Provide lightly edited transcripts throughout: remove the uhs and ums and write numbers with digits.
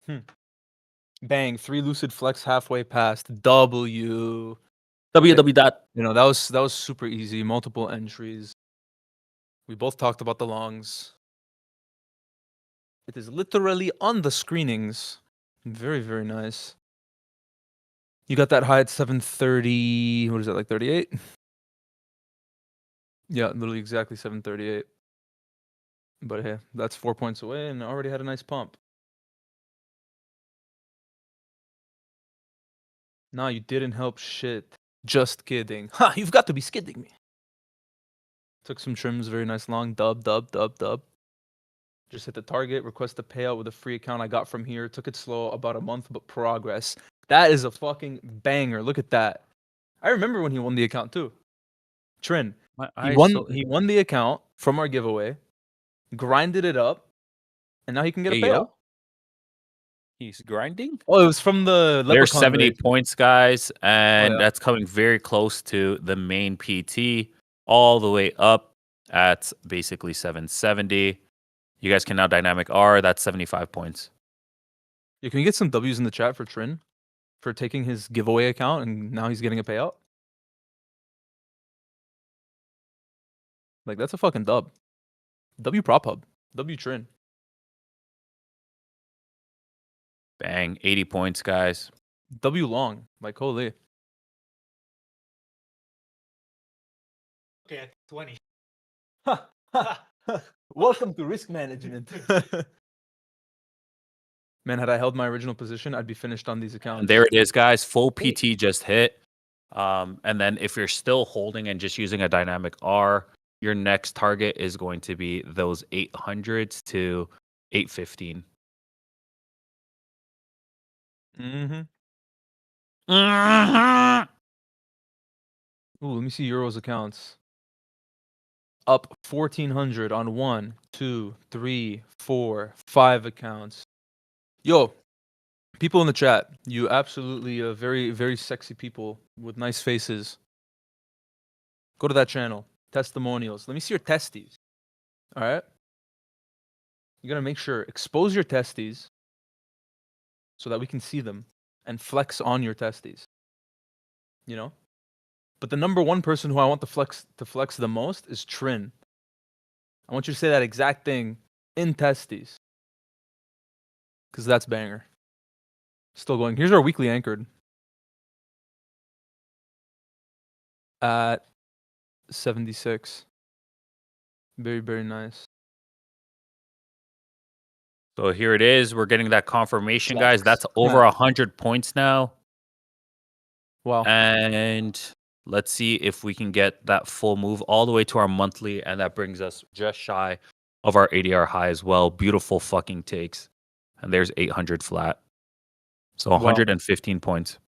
Hmm. Bang, 3 lucid flex halfway past. W. Okay. www dot. You know, that was super easy. Multiple entries. We both talked about the longs. It is literally on the screenings. Very, very nice. You got that high at 730. What is that, like 38? Yeah, literally exactly 738. But hey, that's 4 points away and already had a nice pump. Nah, you didn't help shit. Just kidding. Ha, you've got to be skidding me. Took some trims, very nice long. Dub, dub, dub, dub. Just hit the target, request a payout with a free account I got from here. Took it slow, about a month, but progress. That is a fucking banger. Look at that. I remember when he won the account too. Trin. My He eyes won so he won the account from our giveaway, grinded it up, and now he can get a Hey, payout. yo. He's grinding. Oh, it was from the There's Leprechaun 70 race. points, guys, Oh and yeah. that's coming very close to the main PT, all the way up at basically 770. You guys can now dynamic R. That's 75 points. Yeah, can we get some W's in the chat for Trin for taking his giveaway account and now he's getting a payout? Like that's a fucking dub. W Prophub. W Trin. Bang, 80 points, guys. W long. Like holy. Okay, 20. Welcome to risk management. Man, had I held my original position, I'd be finished on these accounts. And there it is, guys. Full PT just hit. And then if you're still holding and just using a dynamic R, your next target is going to be those 800s to 815. Mm-hmm. Mhm. Ooh, let me see Euro's accounts. Up 1400 on 1, 2, 3, 4, 5 accounts. Yo, people in the chat, you absolutely very, very sexy people with nice faces. Go to that channel. Testimonials. Let me see your testes. All right? You gotta make sure, expose your testes so that we can see them and flex on your testes. You know? But the number one person who I want to flex the most is Trin. I want you to say that exact thing in testes. Because that's banger. Still going. Here's our weekly anchored. At 76. Very, very nice. So here it is. We're getting that confirmation, guys. Flex. That's over 100 points now. Wow. And let's see if we can get that full move all the way to our monthly. And that brings us just shy of our ADR high as well. Beautiful fucking takes. And there's 800 flat. So 115 points.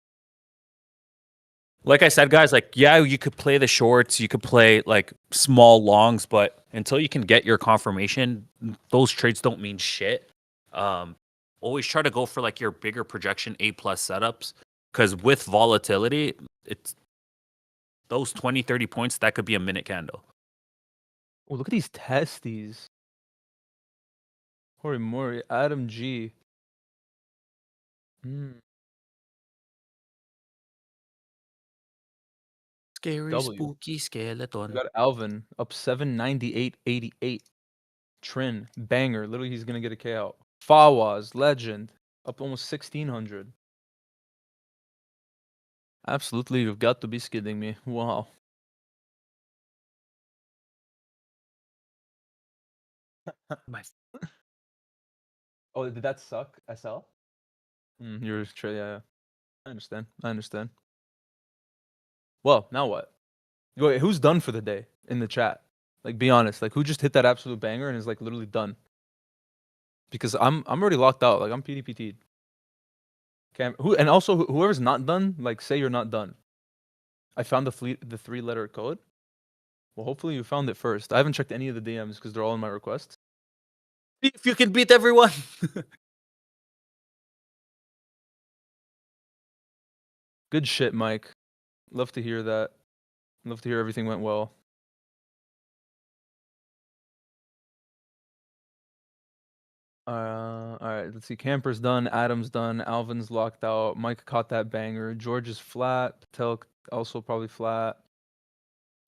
Like I said, guys, like, yeah, you could play the shorts, you could play like small longs, but until you can get your confirmation, those trades don't mean shit. Always try to go for like your bigger projection A+ setups, because with volatility, it's those 20, 30 points, that could be a minute candle. Oh, look at these testes. Hori Mori, Adam G. Scary, W. spooky We skeleton. got Alvin up 798.88. Trin, banger. Literally, he's gonna get a K out. Fawaz, legend, up almost 1600. Absolutely, you've got to be skidding me. Wow. Oh, did that suck, SL? You're yeah. I understand. I understand. Well, now what? Wait, who's done for the day in the chat? Like, be honest. Like, who just hit that absolute banger and is like literally done? Because I'm already locked out. Like, I'm PDPT'd. Okay. Who and also whoever's not done, like, say you're not done. I found the 3-letter code. Well, hopefully you found it first. I haven't checked any of the DMs because they're all in my requests. If you can beat everyone. Good shit, Mike. Love to hear that. Love to hear everything went well. All right, let's see. Camper's done. Adam's done. Alvin's locked out. Mike caught that banger. George is flat. Patel also probably flat.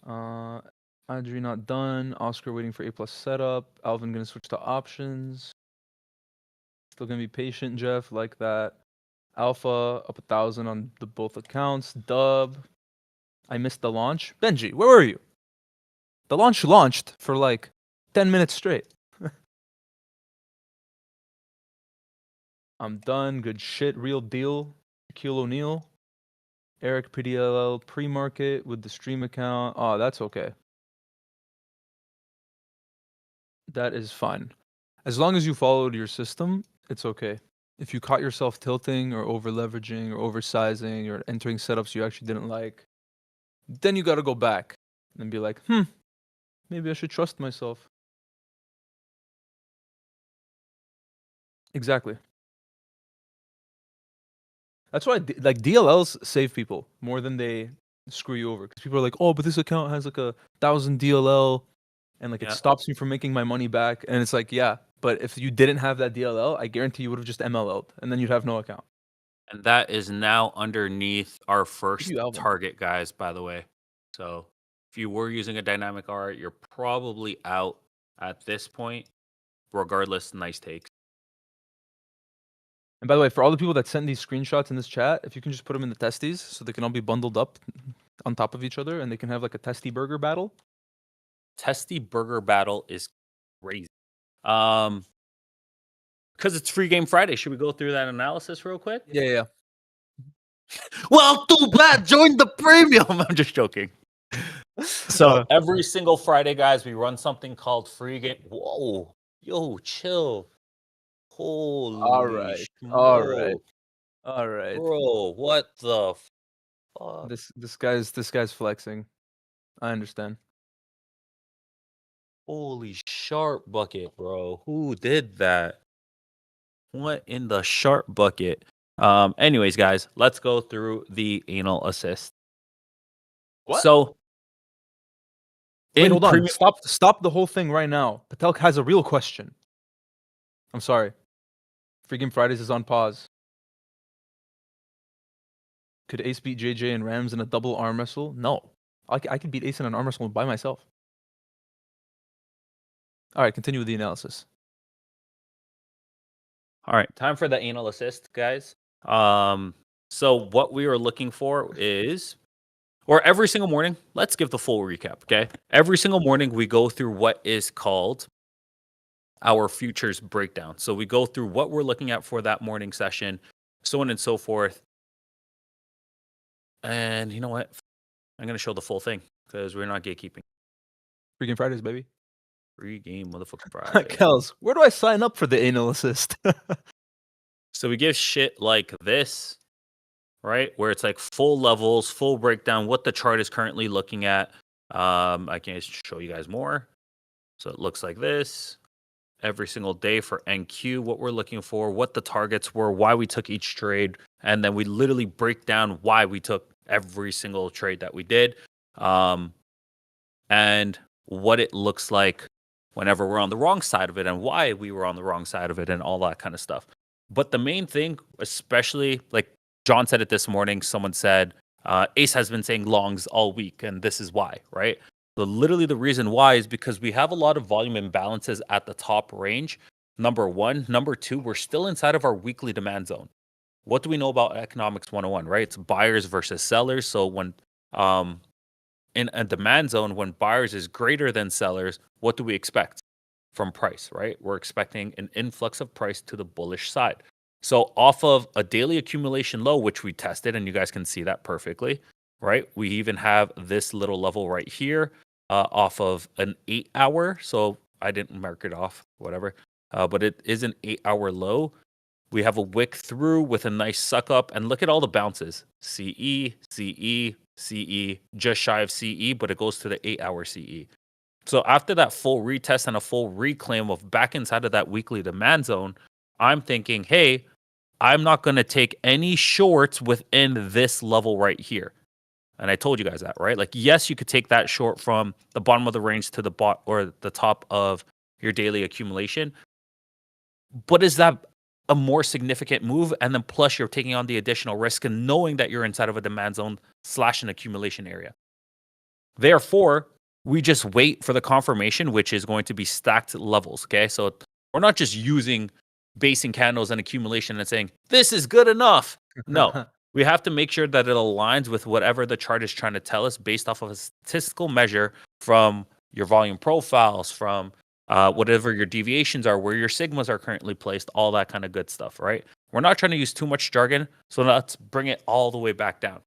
Adri not done. Oscar waiting for A plus setup. Alvin gonna switch to options. Still gonna be patient, Jeff. Like that. Alpha up 1,000 on the both accounts. Dub. I missed the launch. Benji, where were you? The launch launched for like 10 minutes straight. I'm done. Good shit. Real deal. Shaquille O'Neal. Eric PDLL pre-market with the stream account. Oh, that's okay. That is fine. As long as you followed your system, it's okay. If you caught yourself tilting or over leveraging or oversizing or entering setups you actually didn't like, then you got to go back and be like, maybe I should trust myself. Exactly. That's why like DLLs save people more than they screw you over. Because people are like, oh, but this account has like 1,000 DLL and like it stops me from making my money back. And it's like, yeah, but if you didn't have that DLL, I guarantee you would have just MLL'd and then you'd have no account. And that is now underneath our first you, Alvin. target, guys, by the way. So if you were using a dynamic R, you're probably out at this point. Regardless, nice takes. And by the way, for all the people that send these screenshots in this chat, if you can just put them in the testes so they can all be bundled up on top of each other and they can have like a testy burger battle. Testy burger battle is crazy. Because it's free game Friday. Should we go through that analysis real quick? Yeah. Well, too bad. Join the premium. I'm just joking. So every single Friday, guys, we run something called free game. Whoa, yo, chill. Holy All right. smoke. All right. Bro, what the fuck? This guy's flexing. I understand. Holy sharp bucket, bro. Who did that? What in the sharp bucket? Anyways, guys, let's go through the anal assist. What? So wait, hold on. Stop the whole thing right now. Patel has a real question. I'm sorry. Free Game Fridays is on pause. Could Ace beat JJ and Rams in a double arm wrestle? No. I could beat Ace in an arm wrestle by myself. All right, continue with the analysis. All right, time for the anal assist, guys. So what we are looking for is, or every single morning, let's give the full recap, okay? Every single morning, we go through what is called our futures breakdown. So we go through what we're looking at for that morning session, so on and so forth. And you know what? I'm going to show the full thing because we're not gatekeeping. Free Game Fridays, baby. Free game motherfucking Friday. Kels, where do I sign up for the anal assist? So we give shit like this, right? Where it's like full levels, full breakdown, what the chart is currently looking at. I can show you guys more. So it looks like this. Every single day for NQ, what we're looking for, what the targets were, why we took each trade, and then we literally break down why we took every single trade that we did, and what it looks like whenever we're on the wrong side of it and why we were on the wrong side of it and all that kind of stuff. But the main thing, especially like John said it this morning, someone said, Ace has been saying longs all week, and this is why, right? Literally the reason why is because we have a lot of volume imbalances at the top range. Number one. Number two, we're still inside of our weekly demand zone. What do we know about economics 101, right? It's buyers versus sellers. So when in a demand zone, when buyers is greater than sellers, what do we expect from price, right? We're expecting an influx of price to the bullish side. So off of a daily accumulation low, which we tested, and you guys can see that perfectly, right? We even have this little level right here off of an 8 hour. So I didn't mark it off, whatever. But it is an 8 hour low. We have a wick through with a nice suck up, and look at all the bounces. CE, CE, CE, just shy of CE, but it goes to the 8 hour CE. So after that full retest and a full reclaim of back inside of that weekly demand zone, I'm thinking, hey, I'm not going to take any shorts within this level right here. And I told you guys that, right? Like, yes, you could take that short from the bottom of the range to the or the top of your daily accumulation. But is that a more significant move? And then plus you're taking on the additional risk and knowing that you're inside of a demand zone / an accumulation area. Therefore, we just wait for the confirmation, which is going to be stacked levels. Okay. So we're not just using basing candles and accumulation and saying, this is good enough. No, we have to make sure that it aligns with whatever the chart is trying to tell us based off of a statistical measure from your volume profiles, from whatever your deviations are, where your sigmas are currently placed, all that kind of good stuff, right? We're not trying to use too much jargon, so let's bring it all the way back down.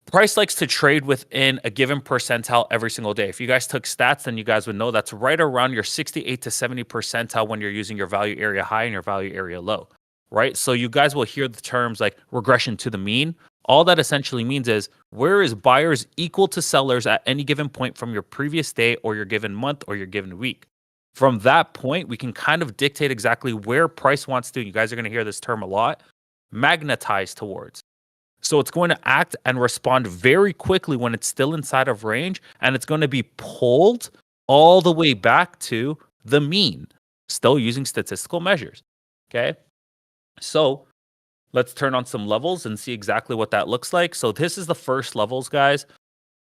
Price likes to trade within a given percentile every single day. If you guys took stats, then you guys would know that's right around your 68 to 70 percentile when you're using your value area high and your value area low, right? So you guys will hear the terms like regression to the mean. All that essentially means is where is buyers equal to sellers at any given point from your previous day or your given month or your given week. From that point, we can kind of dictate exactly where price wants to, you guys are going to hear this term a lot, magnetize towards. So it's going to act and respond very quickly when it's still inside of range, and it's going to be pulled all the way back to the mean, still using statistical measures. Okay. So let's turn on some levels and see exactly what that looks like. So this is the first levels, guys.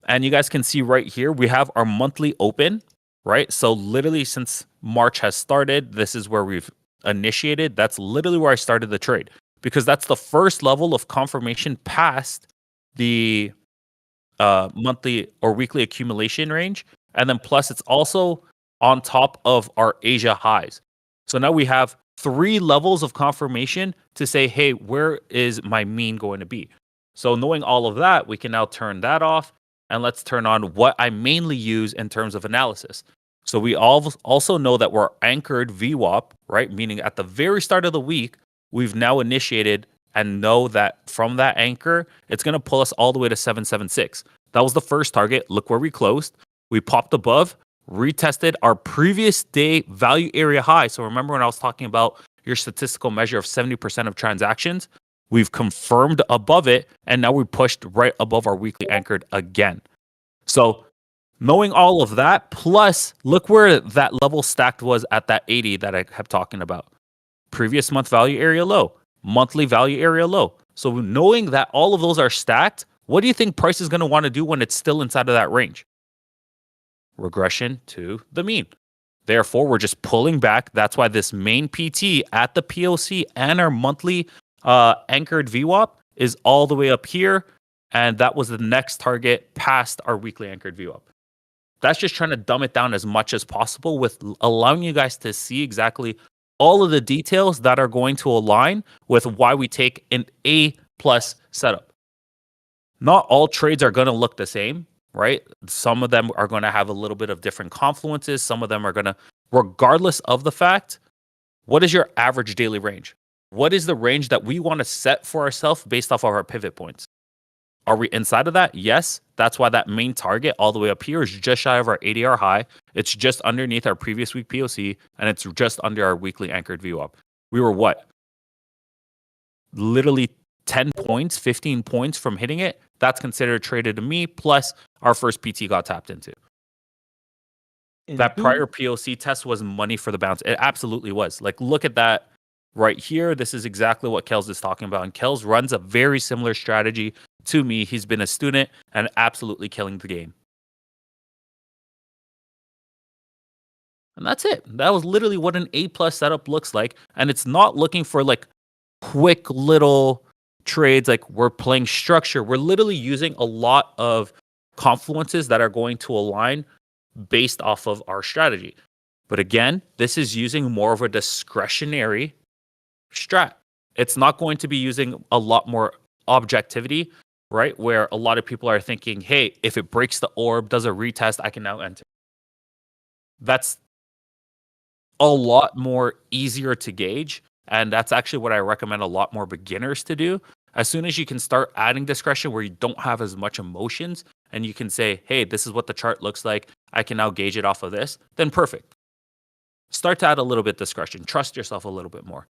And you guys can see right here, we have our monthly open, right? So literally since March has started, this is where we've initiated. That's literally where I started the trade, because that's the first level of confirmation past the monthly or weekly accumulation range. And then plus it's also on top of our Asia highs. So now we have 3 levels of confirmation to say, hey, where is my mean going to be? So knowing all of that, we can now turn that off and let's turn on what I mainly use in terms of analysis. So we also know that we're anchored VWAP, right? Meaning at the very start of the week, we've now initiated and know that from that anchor, it's going to pull us all the way to 776. That was the first target. Look where we closed. We popped above, retested our previous day value area high. So remember when I was talking about your statistical measure of 70% of transactions, we've confirmed above it, and now we pushed right above our weekly anchored again. So knowing all of that, plus look where that level stacked was at that 80 that I kept talking about. Previous month value area low, monthly value area low. So knowing that all of those are stacked, what do you think price is going to want to do when it's still inside of that range? Regression to the mean. Therefore, we're just pulling back. That's why this main PT at the POC and our monthly anchored VWAP is all the way up here. And that was the next target past our weekly anchored VWAP. That's just trying to dumb it down as much as possible with allowing you guys to see exactly all of the details that are going to align with why we take an A+ setup. Not all trades are going to look the same, right? Some of them are going to have a little bit of different confluences. Some of them are going to, regardless of the fact, what is your average daily range? What is the range that we want to set for ourselves based off of our pivot points? Are we inside of that? Yes. That's why that main target all the way up here is just shy of our ADR high. It's just underneath our previous week POC, and it's just under our weekly anchored VWAP. We were what? Literally 10 points, 15 points from hitting it. That's considered traded to me, plus our first PT got tapped into. That prior POC test was money for the bounce. It absolutely was. Like, look at that right here. This is exactly what Kels is talking about. And Kels runs a very similar strategy to me. He's been a student and absolutely killing the game. And that's it. That was literally what an A+ setup looks like. And it's not looking for like quick little trades like we're playing structure. We're literally using a lot of confluences that are going to align based off of our strategy. But again, this is using more of a discretionary strat. It's not going to be using a lot more objectivity, right? Where a lot of people are thinking, hey, if it breaks the orb, does a retest, I can now enter. That's a lot more easier to gauge. And that's actually what I recommend a lot more beginners to do. As soon as you can start adding discretion where you don't have as much emotions and you can say, hey, this is what the chart looks like, I can now gauge it off of this, then perfect. Start to add a little bit discretion. Trust yourself a little bit more.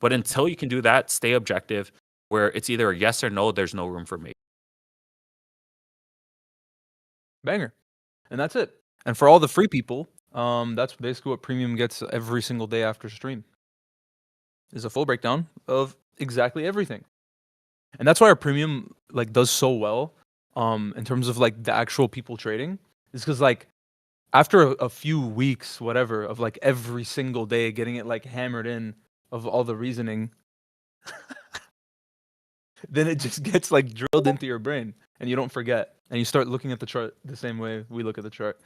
But until you can do that, stay objective, where it's either a yes or no, there's no room for me. Banger. And that's it. And for all the free people, that's basically what Premium gets every single day after stream. is a full breakdown of exactly everything. And that's why our premium like does so well in terms of like the actual people trading is because like after a few weeks whatever of like every single day getting it like hammered in of all the reasoning, then it just gets like drilled into your brain and you don't forget and you start looking at the chart the same way we look at the chart.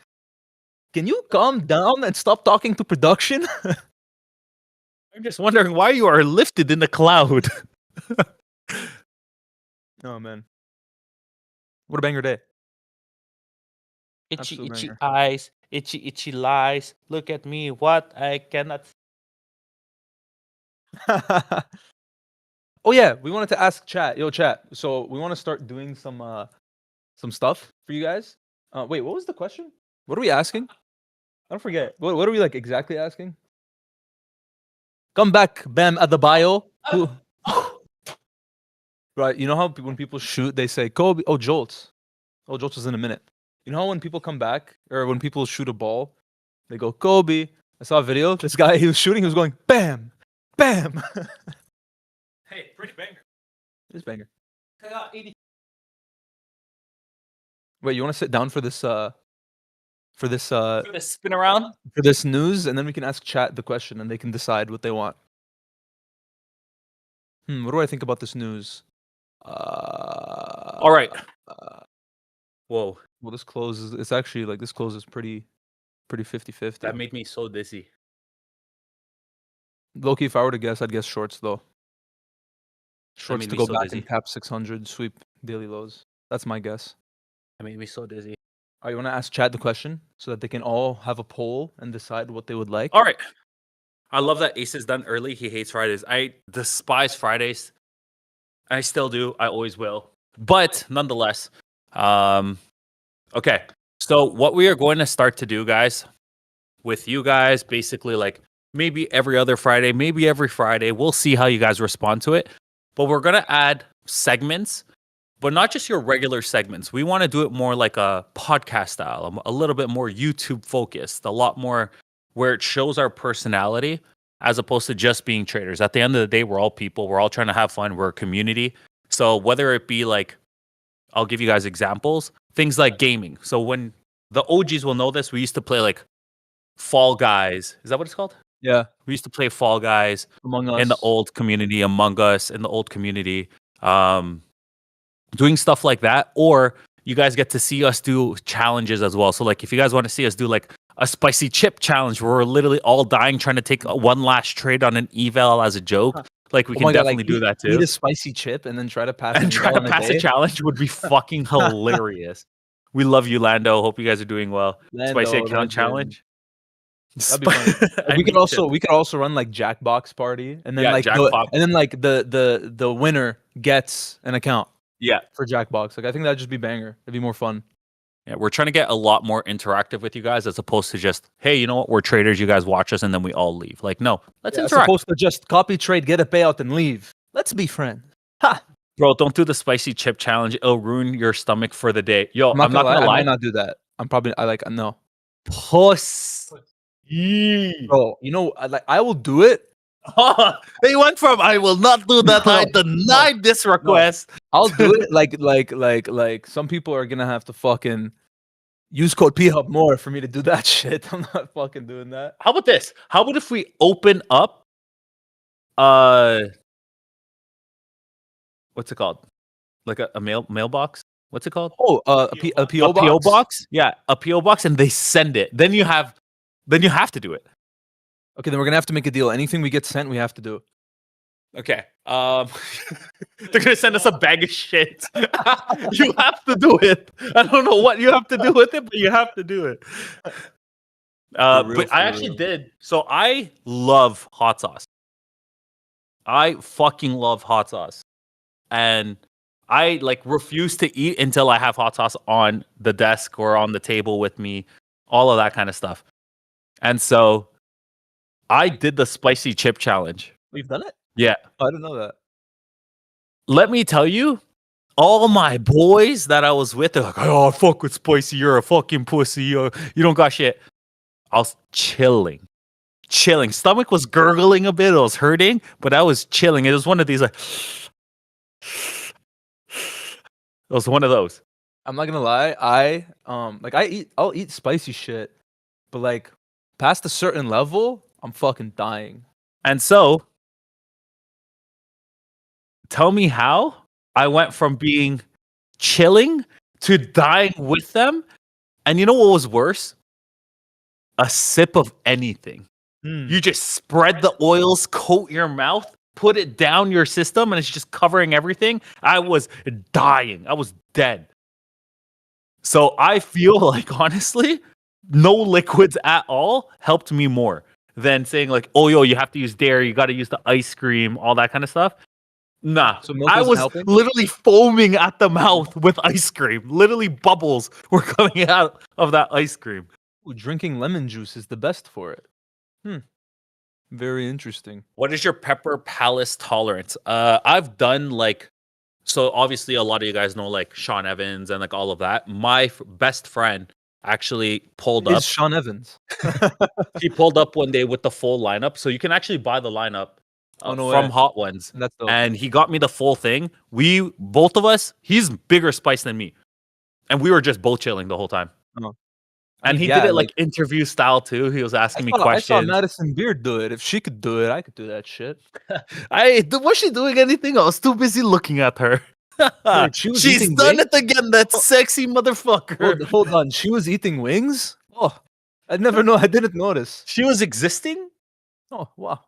Can you calm down and stop talking to production? I'm just wondering why you are lifted in the cloud. Oh man, what a banger day. Itchy, Absolute itchy banger. eyes, itchy, itchy lies. Look at me, what I cannot. Oh yeah, we wanted to ask chat. Yo, chat. So we want to start doing some stuff for you guys. Wait, what was the question? What are we asking? I don't forget. What are we like exactly asking? Come back, Bam at the bio. Who? Right, you know how when people shoot, they say Kobe. Oh, Jolts. Oh, Jolts is in a minute. You know how when people come back or when people shoot a ball, they go Kobe. I saw a video. This guy, he was shooting. He was going bam, bam. Hey, pretty banger. This banger. I got 80. Wait, you want to sit down for this For the spin around? for this news, and then we can ask chat the question, and they can decide what they want. What do I think about this news? All right. Whoa, Well, this closes. It's actually like this closes pretty 50-50. that made me so dizzy. Loki, if I were to guess, I'd guess shorts though. Shorts made to me go so back dizzy. and cap 600, sweep daily lows. That's my guess. That made me so dizzy. All right, you want to ask chat the question so that they can all have a poll and decide what they would like? All right. I love that Ace is done early. He hates Fridays. I despise Fridays. I still do. I always will. But nonetheless, okay. So what we are going to start to do, guys, with you guys, basically like maybe every other Friday, maybe every Friday. We'll see how you guys respond to it. But we're going to add segments, but not just your regular segments. We want to do it more like a podcast style, a little bit more YouTube focused, a lot more where it shows our personality as opposed to just being traders. At the end of the day, we're all people. We're all trying to have fun. We're a community. So whether it be like, I'll give you guys examples, things like gaming. So when the OGs will know this, we used to play like Fall Guys. Is that what it's called? Yeah, We used to play Fall Guys Among Us. in the old community, Among Us in the old community, doing stuff like that. Or you guys get to see us do challenges as well. So like if you guys want to see us do like a spicy chip challenge where we're literally all dying trying to take one last trade on an eval as a joke, like we Oh can my God, definitely do that too. Eat a spicy chip and then try to pass And an try eval to in pass a day. challenge would be fucking hilarious. We love you, Lando. Hope you guys are doing well. Lando, Spicy account legend. challenge. That'd be funny. I we could need to. we could also run like Jackbox party, and then Yeah, like Jackbox. and then like the winner gets an account Yeah. for Jackbox. Like I think that'd just be banger. It'd be more fun. Yeah, we're trying to get a lot more interactive with you guys as opposed to just, hey, you know what? We're traders. You guys watch us and then we all leave. Like, no, let's Yeah, as interact. opposed to just copy trade, get a payout, and leave. Let's be friends. Ha! Bro, don't do the spicy chip challenge. It'll ruin your stomach for the day. Yo, I'm not gonna I lie. might not do that. No. Puss. Bro, you know, I will do it. They went from I will not do that. I denied this request. I'll do it. Like some people are gonna have to fucking use code PHUB more for me to do that shit. I'm not fucking doing that. How about this? How about if we open up what's it called? Like a mailbox? What's it called? Oh, a PO box. PO box? Yeah, a PO box, and they send it. Then you have to do it. Okay, then we're gonna have to make a deal. Anything we get sent, we have to do. Okay. They're gonna send us a bag of shit. You have to do it. I don't know what you have to do with it, but you have to do it. But I actually did. So I love hot sauce. I fucking love hot sauce. And I like refuse to eat until I have hot sauce on the desk or on the table with me, all of that kind of stuff. And so I did the spicy chip challenge. We've done it? Yeah. Oh, I didn't know that. Let me tell you, all my boys that I was with, they're like, oh, fuck with spicy. You're a fucking pussy. You don't got shit. I was chilling. chilling. Stomach was gurgling a bit. It was hurting, but I was chilling. It was one of these like. It was one of those. I'm not gonna lie. I'll eat spicy shit, but like past a certain level, I'm fucking dying. And so, tell me how I went from being chilling to dying with them. And you know what was worse? A sip of anything. You just spread the oils, coat your mouth, put it down your system, and it's just covering everything. I was dying. I was dead. So I feel like, honestly, no liquids at all helped me more than saying like, oh, yo, you have to use dairy, you got to use the ice cream, all that kind of stuff. Nah, So milk I wasn't was helping? literally foaming at the mouth with ice cream. Literally bubbles were coming out of that ice cream. Ooh, drinking lemon juice is the best for it. Very interesting. What is your pepper palace tolerance? I've done like, so obviously a lot of you guys know like Sean Evans and like all of that. My best friend actually pulled up. Is Sean Evans? He pulled up one day with the full lineup, so you can actually buy the lineup Oh, no from way. Hot Ones. That's dope. And he got me the full thing. We both of us, he's bigger spice than me, and we were just both chilling the whole time. Oh. And he did it like interview style too. He was asking me I saw questions. Madison Beard do it. If she could do it, I could do that shit. Was she doing anything? I was too busy looking at her. Wait, she was She's eating done wings? it again. That sexy motherfucker. Hold on. She was eating wings? Oh, I never know. I didn't notice. She was existing. Oh, wow.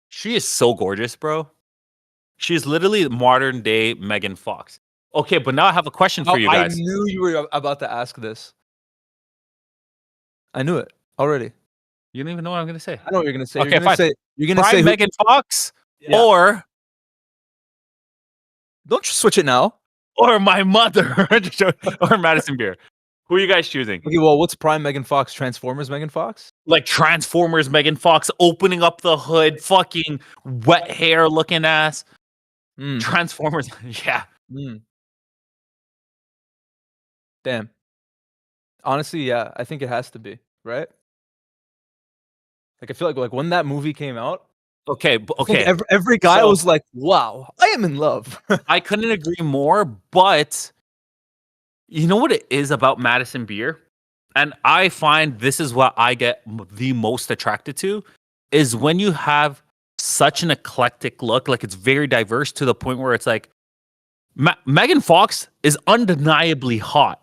She is so gorgeous, bro. She's literally modern day Megan Fox. Okay, but now I have a question for you guys. I knew you were about to ask this. I knew it already. You don't even know what I'm gonna say. I know what you're gonna say. Okay, you're gonna fine. say you're gonna Prime say Megan Fox Yeah. or Don't you switch it now. my mother or Madison Beer. Who are you guys choosing? Okay, well, what's prime Megan Fox? Transformers Megan Fox? Like Transformers Megan Fox opening up the hood, fucking wet hair looking ass. Mm. Transformers, yeah. Damn. Honestly, yeah, I think it has to be, right? Like I feel like when that movie came out, Okay, I think okay. every guy So- was like, "Wow, I am in love." I couldn't agree more, but you know what it is about Madison Beer? And I find this is what I get the most attracted to is when you have such an eclectic look, like it's very diverse to the point where it's like Megan Fox is undeniably hot.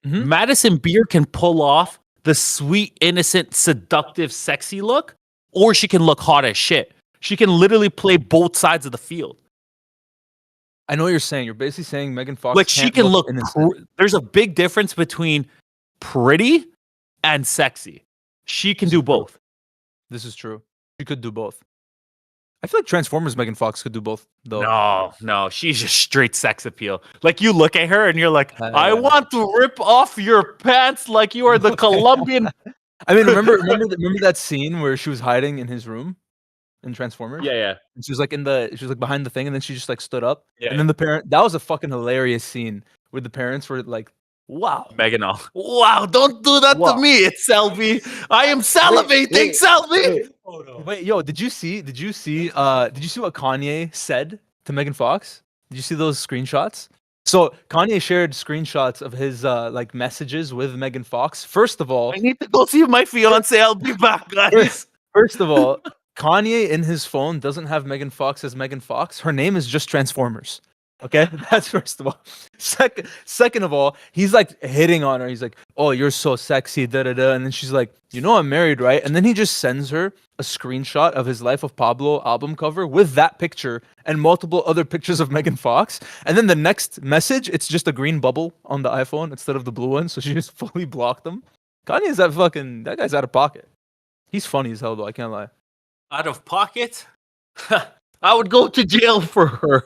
Mhm. Madison Beer can pull off the sweet, innocent, seductive, sexy look, or she can look hot as shit. She can literally play both sides of the field. I know what you're saying. You're basically saying Megan Fox Like she can't can look. innocent. There's a big difference between pretty and sexy. She can do both. This is true. She could do both. I feel like Transformers Megan Fox could do both, though. No, she's just straight sex appeal. Like you look at her and you're like, I Yeah. want to rip off your pants like you are the Colombian. I mean, remember that scene where she was hiding in his room in Transformers? Yeah. And she was like she was like behind the thing, and then she just like stood up. Yeah, And then that was a fucking hilarious scene where the parents were like, "Wow, Megan, wow, don't do that Wow. to me. It's Selby. I am salivating, wait, Selby. wait. Oh no. Wait, yo, did you see what Kanye said to Megan Fox? Did you see those screenshots? So Kanye shared screenshots of his like messages with Megan Fox. First of all, I need to go see my fiance. I'll be back, guys. First of all, Kanye in his phone doesn't have Megan Fox as Megan Fox. Her name is just Transformers. Okay, that's first of all. Second of all, he's like hitting on her. He's like, "Oh, you're so sexy," da da da. And then she's like, "You know, I'm married, right?" And then he just sends her a screenshot of his Life of Pablo album cover with that picture and multiple other pictures of Megan Fox. And then the next message, it's just a green bubble on the iPhone instead of the blue one. So she just fully blocked him. Kanye's that guy's out of pocket. He's funny as hell though. I can't lie. Out of pocket? I would go to jail for her.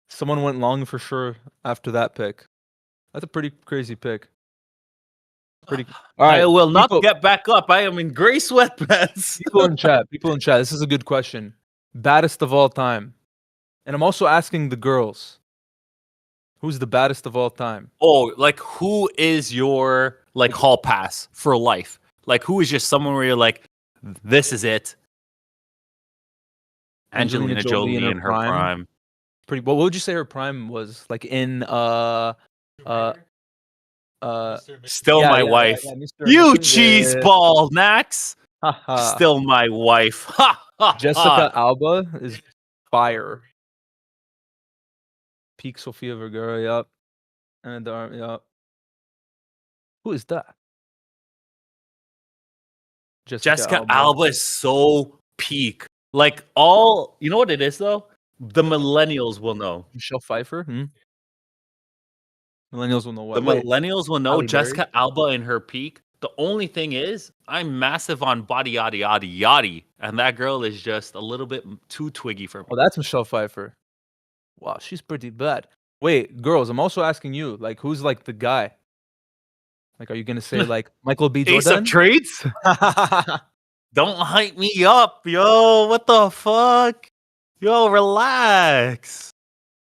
Someone went long for sure after that pick. That's a pretty crazy pick. All right, I will not people- get back up. I am in gray sweatpants. People in chat. This is a good question. Baddest of all time. And I'm also asking the girls. Who's the baddest of all time? Oh, like who is your like hall pass for life? Like who is just someone where you're like, this is it. Angelina Angelina Jolie in her prime. Pretty. What would you say her prime was? Like in uh uh Still my wife. You cheese ball, Max. Still my wife. Ha ha. Jessica Alba is fire. Peak Sofia Vergara, yup. And yup. Who is that? Jessica Alba is so peak. Like all, you know what it is though? The millennials will know. Michelle Pfeiffer. Millennials will know what. The millennials will know Halle Jessica Berry? Alba in her peak. The only thing is, I'm massive on body yaddy yaddy yaddy, and that girl is just a little bit too twiggy for me. Oh, that's Michelle Pfeiffer. Wow, she's pretty bad. Wait, girls, I'm also asking you, like, who's like the guy? Like, are you gonna say like Michael B. Ace Jordan? of Trades? Don't hype me up, yo. What the fuck? Yo, relax.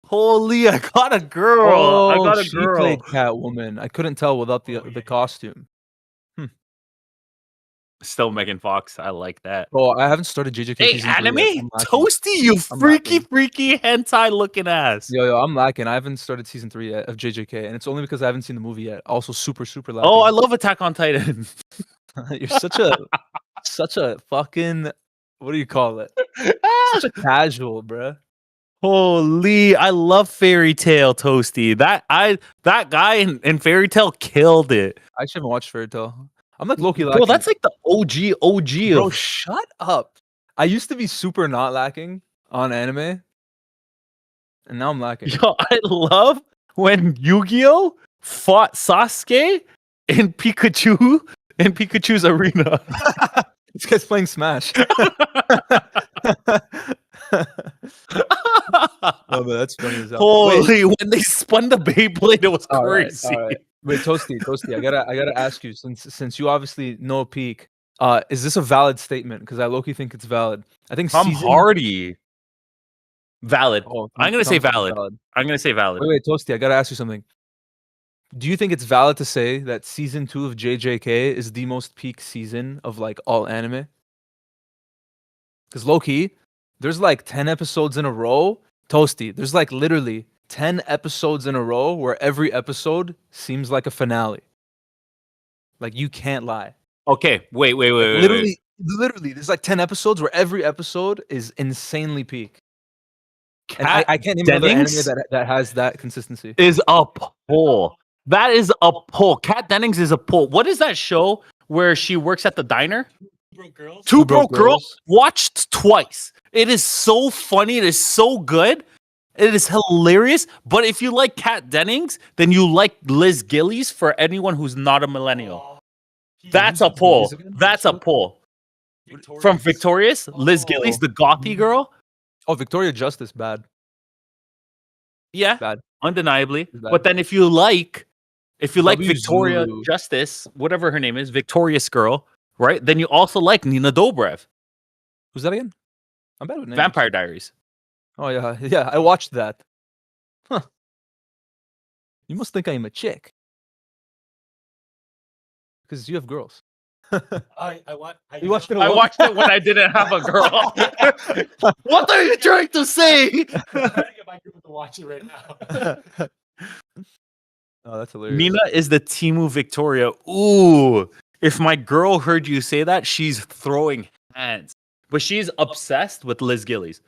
Holy, I got a girl. Oh, I got a she girl. played Catwoman. I couldn't tell without the costume. Still Megan Fox. I like that. Oh, I haven't started JJK Hey, season 3 anime? yet. I'm lacking. Toasty, you I'm freaky, lacking. freaky hentai looking ass. Yo, I'm lacking. I haven't started season 3 yet of JJK, and it's only because I haven't seen the movie yet. Also, super lacking. Oh, I love Attack on Titan. You're such a fucking, what do you call it? Such a casual, bruh. Holy, I love Fairy Tail, Toasty. That guy in Fairy Tail killed it. I actually haven't watched Fairy Tail. I'm like Loki Bro, lacking. that's like the OG Bro, of. shut up. I used to be super not lacking on anime, and now I'm lacking. Yo, I love when Yu-Gi-Oh fought Sasuke in Pikachu's arena. This guy's playing Smash. Oh, but that's funny as hell. Holy, when they spun the Beyblade, it was crazy. All right. Wait, Toasty, I gotta ask you, since you obviously know Peak, is this a valid statement? Because I low-key think it's valid. I think Tom Hardy. Valid. Oh, I'm gonna say valid. valid. I'm gonna say valid. Wait, Toasty, I gotta ask you something. Do you think it's valid to say that season 2 of JJK is the most peak season of like all anime? Because low-key, there's like 10 episodes in a row. Toasty, there's like literally 10 episodes in a row where every episode seems like a finale. Like, you can't lie. Okay, wait. Literally, there's like 10 episodes where every episode is insanely peak. And I can't name another anime that has that consistency. Is a pull. That is a pull. Kat Dennings is a pull. What is that show where she works at the diner? Two Broke Girls. Watched twice. It is so funny. It is so good. It is hilarious. But if you like Kat Dennings, then you like Liz Gillies for anyone who's not a millennial. That's a pull. That's a pull. From Victorious, Liz Gillies, the gothy girl. Oh, Victoria Justice, bad. Yeah, bad. Undeniably. Bad. But then if you like Victoria Zulu. Justice, whatever her name is, Victorious girl, right? Then you also like Nina Dobrev. Who's that again? I'm bad with names. Vampire Diaries. Oh yeah, I watched that. Huh. You must think I'm a chick. Because you have girls. You watched it I alone? watched it when I didn't have a girl. What are you trying to say? I'm trying to get my group to watch it right now. Oh, that's hilarious. Nina is the Timu Victoria. Ooh, if my girl heard you say that, she's throwing hands. But she's obsessed with Liz Gillies.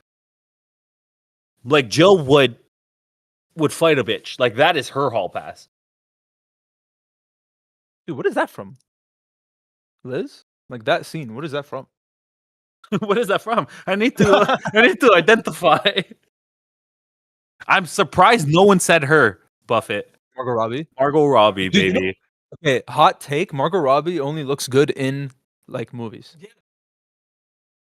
Like Jill would fight a bitch. Like that is her hall pass. Dude, what is that from? Liz? Like that scene, what is that from? What is that from? I need to identify. I'm surprised no one said her, Buffett. Margot Robbie? Margot Robbie, Dude, baby. Okay, hot take. Margot Robbie only looks good in like movies.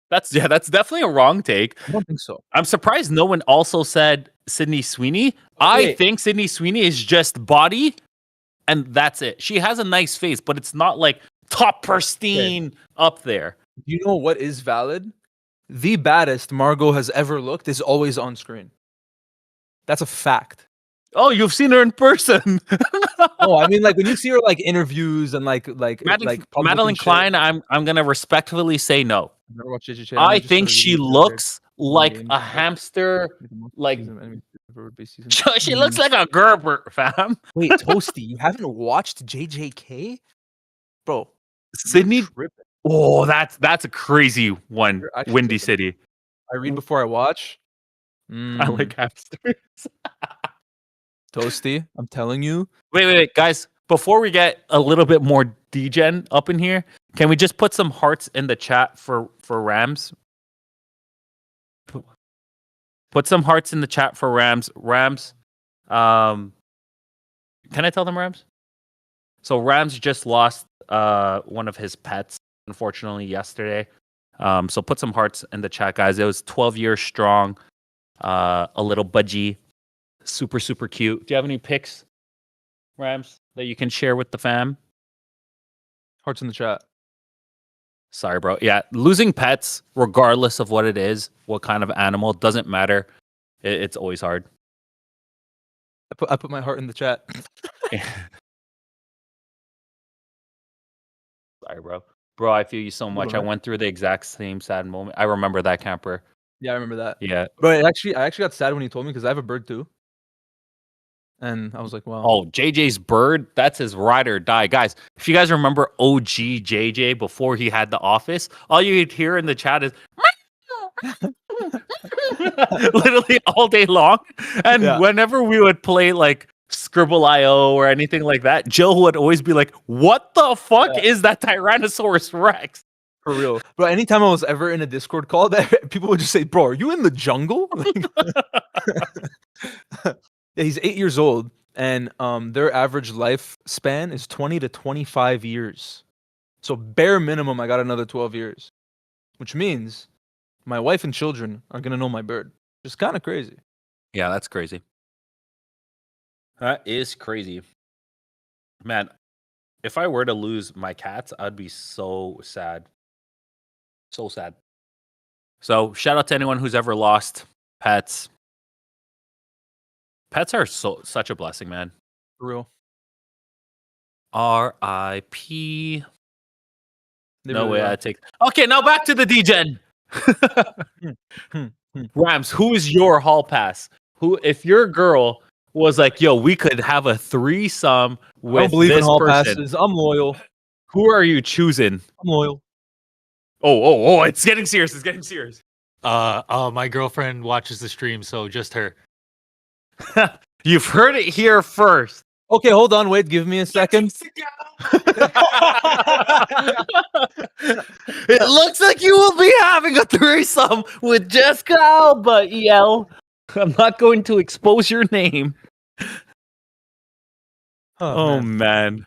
That's definitely a wrong take. I don't think so. I'm surprised no one also said Sydney Sweeney. I think Sydney Sweeney is just body, and that's it. She has a nice face, but it's not like top pristine up there. You know what is valid? The baddest Margot has ever looked is always on screen. That's a fact. Oh, you've seen her in person. No, I mean like when you see her like interviews and like public Madeline and shit. Klein, I'm gonna respectfully say no. I've never watched JJK. I just think started she reading the other day. looks like games, a hamster. Like season. she looks like a Gerber, fam. Wait, Toasty, you haven't watched JJK, bro? you're Sydney. tripping. Oh, that's a crazy one. You're actually Windy tripping. City. I read before I watch. I like hamsters. Toasty. I'm telling you. Wait, guys. Before we get a little bit more degen up in here, can we just put some hearts in the chat for Rams? Put some hearts in the chat for Rams. Rams. Can I tell them Rams? So Rams just lost one of his pets, unfortunately, yesterday. So put some hearts in the chat, guys. It was 12 years strong. A little budgie. Super, super cute. Do you have any pics, Rams, that you can share with the fam? Hearts in the chat. Sorry, bro. Yeah, losing pets, regardless of what it is, what kind of animal, doesn't matter. It's always hard. I put my heart in the chat. Sorry, bro. Bro, I feel you so much. I Alright. went through the exact same sad moment. I remember that, camper. Yeah, I remember that. Yeah. But I actually got sad when he told me because I have a bird too. And I was like, wow. Oh, JJ's bird, that's his ride or die. Guys, if you guys remember OG JJ before he had the office, all you'd hear in the chat is literally all day long. And Yeah. whenever we would play like Scribble.io or anything like that, Jill would always be like, what the fuck is that Tyrannosaurus Rex? For real. But anytime I was ever in a Discord call, that people would just say, bro, are you in the jungle? Yeah, he's 8 years old, and their average lifespan is 20 to 25 years. So bare minimum, I got another 12 years, which means my wife and children are gonna know my bird. Just kind of crazy. Yeah, that's crazy. That is crazy. Man, if I were to lose my cats, I'd be so sad. So sad. So shout out to anyone who's ever lost pets. Pets are such a blessing, man. For real. R.I.P. They No really way are. I take. Okay, now back to the DGen. Rams, who is your hall pass? Who, if your girl was like, yo, we could have a threesome I with don't believe in this hall person, passes. I'm loyal. who are you choosing? I'm loyal. Oh, it's getting serious. It's getting serious. My girlfriend watches the stream, so just her. You've heard it here first. Okay, hold on. Wait, give me a second. It looks like you will be having a threesome with Jessica Alba, EL. I'm not going to expose your name. Oh, man.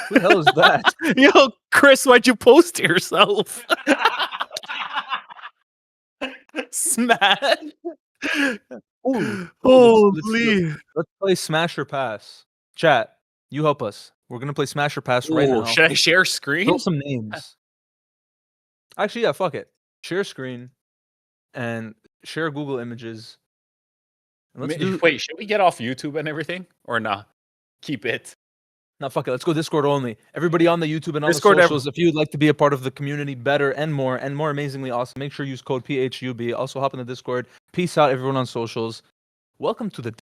Who the hell is that? Yo, Chris, why'd you post yourself? Smash. Ooh, Holy. let's play Smash or Pass. Chat, you help us. We're gonna play Smash or Pass right now. Should I share screen? Throw some names. Actually, yeah, fuck it. Share screen and share Google Images. And let's do. Wait, should we get off YouTube and everything? Or not? Keep it. No, fuck it. Let's go Discord only. Everybody on the YouTube and on Discord the socials. If you'd like to be a part of the community better and more amazingly awesome, make sure you use code PHUB. Also hop in the Discord. Peace out, everyone on socials. Welcome to the